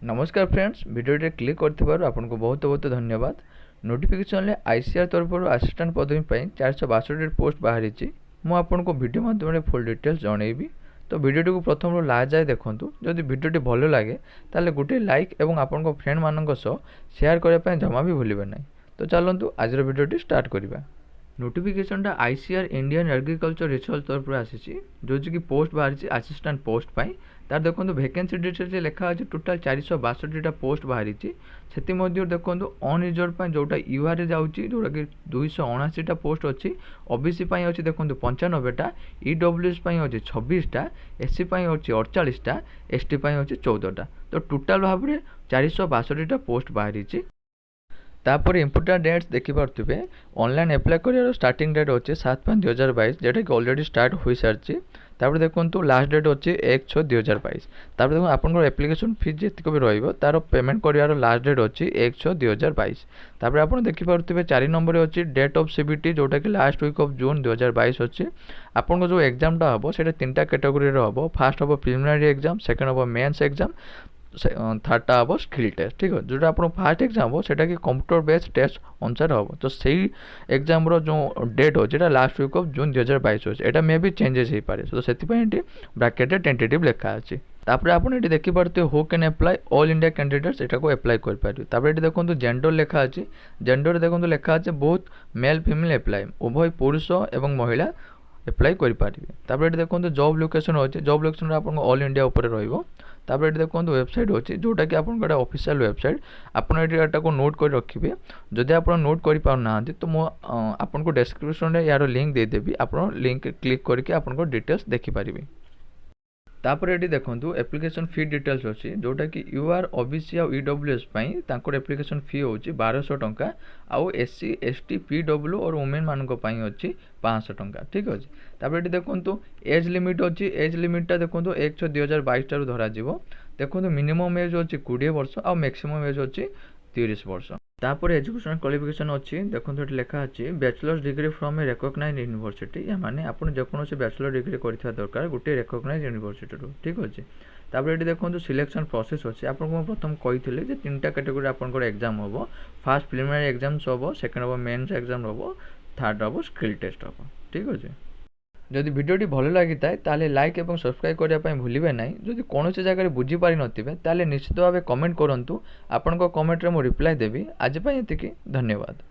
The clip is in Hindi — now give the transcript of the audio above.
नमस्कार फ्रेंड्स, वीडियो क्लिक करथिबारु आपनको बहुत बहुत धन्यवाद। नोटिफिकेशन ले आईसीआर तरफ असिस्टेंट पदवी 462 पोस्ट बाहरी मु आपनको वीडियो माध्यम फुल डिटेल्स जनइबी। तो वीडियो को प्रथम लास्ट जाए देखंतु। जदि वीडियो भल लगे ताले गोटे लाइक एवं आपनको फ्रेंड मानक शेयर करने जमा भी भूलिबे नहीं। तो चलतु आज वीडियो स्टार्ट करिबा। Notification ICR Indian agriculture research तरफ आसी जो कि पोस्ट बाहरी असिस्टेंट पोस्ट पाई तार देखो वैकेंसी डिटेल्स लिखा अच्छे टोटाल 462 पोस्ट बाहरी से देखो अनरिजर्व जोटा यूआर जाऊँगी जोटा कि 279 पोस्ट अच्छी ओबीसी अच्छी देखो 95टा ईडब्ल्यूएस अच्छी 26टा एससी अच्छी 48टा एसटी अच्छी 14टा। तो टोटाल भाव में 462 पोस्ट बाहरी। तापर इम्पोर्टाट डेट्स देखिपे ऑनलाइन एप्लाई कर स्टार्टिंग डेट अच्छे 7/5/2022 जेटा कि ऑलरेडी स्टार्ट हो सारी। तापर देखो लास्ट डेट अच्छे 1/6/2022। तापर देखो आपन एप्लिकेशन फीस जितक भी रार पेमेंट कर लास्ट डेट अच्छी 1/6/2022। तापर आप देखिपे 4 नंबर अच्छी डेट ऑफ सीबीटी जोटा कि लास्ट वीक ऑफ जून 2022 अच्छी। आपन जो एग्जामटा हम से 3टा कैटेगोरी हम। फास्ट हम प्रिलिमिनरी एग्जाम, सेकेंड हम मेन्स एग्जाम, थर्डटा हम स्किल टेस्ट। ठीक है, जो आप फास्ट एग्जाम हो सेटा कि कंप्यूटर बेस्ड टेस्ट अनुसार हम। तो सही एग्जाम जो डेट हो जेटा लास्ट वीक ऑफ जून 2022 अच्छे। यहाँ मे भी चेंजेस हो पाए। तो से ब्राकेट टेंटेटिव लिखा अच्छे। तापर आप देखिपे who can apply all India candidates एटा को अप्लाई कर। ये देखो जेंडर लिखा अच्छे। जेंडर देखो लिखा अच्छे बहुत मेल फीमेल अप्लाई उभय पुरुष एवं महिला अप्लाई करें। देखो जॉब लोकेशन अच्छे। जॉब लोकेशन आप ऑल इंडिया उपर रही। तापर देखो वेबसाइट अच्छे जोटा कि आप ऑफिशियल वेबसाइट आपटा को नोट कर रखिए। जदि आप नोट कर पाना तो मुझे डिस्क्रिप्शन में यार लिंक देदेवी। आप लिंक क्लिक करके आपको डिटेल्स देखिपारे। तापर ये देखो एप्लिकेशन फी डिटेल्स अच्छी जोटा कि यूआर ओबीसी आ ईडब्ल्यूएस एप्लिकेशन फी हूँ 1200 टंका। आउ एससी एसटी पीडब्ल्यू और वुमेन मानक अच्छी 500 टंका। ठीक अच्छे। तापर ये देखो एज लिमिट अच्छी। एज लिमिटा देखो 1/6/2022 धरा देखो मिनिमम एज अच्छी 20 वर्ष आ मैक्सिमम एज अच्छी 30 वर्ष। तापर एजुकेशनल क्वालिफिकेशन अच्छी देखो ये लिखा अच्छी bachelor's degree from a recognised university. या माने आपन जेकोसी बैचलर डिग्री करथिबा दरकार गोटे रिकॉग्नाइज्ड यूनिवर्सिटी रो। ठीक अच्छे। तापर ये देखो सिलेक्शन प्रोसेस अच्छे। आपको प्रथम कही 3टा कैटेगरी आपन एग्जाम हम। फास्ट प्रिलिमिनरी एग्जाम्स हम, सेकेंड हम मेन्स एग्जाम हम, थर्ड हम स्किल टेस्ट हम। ठीक अच्छे। जदि वीडियोटी भल लगी ताले लाइक और सब्सक्राइब करने भूलिए ना। जदि कौन जगह बुझीपारि नथिबे निश्चित भाव कमेंट करूँ। आपण कमेंट रे मु रिप्लाई देवी। आज ये धन्यवाद।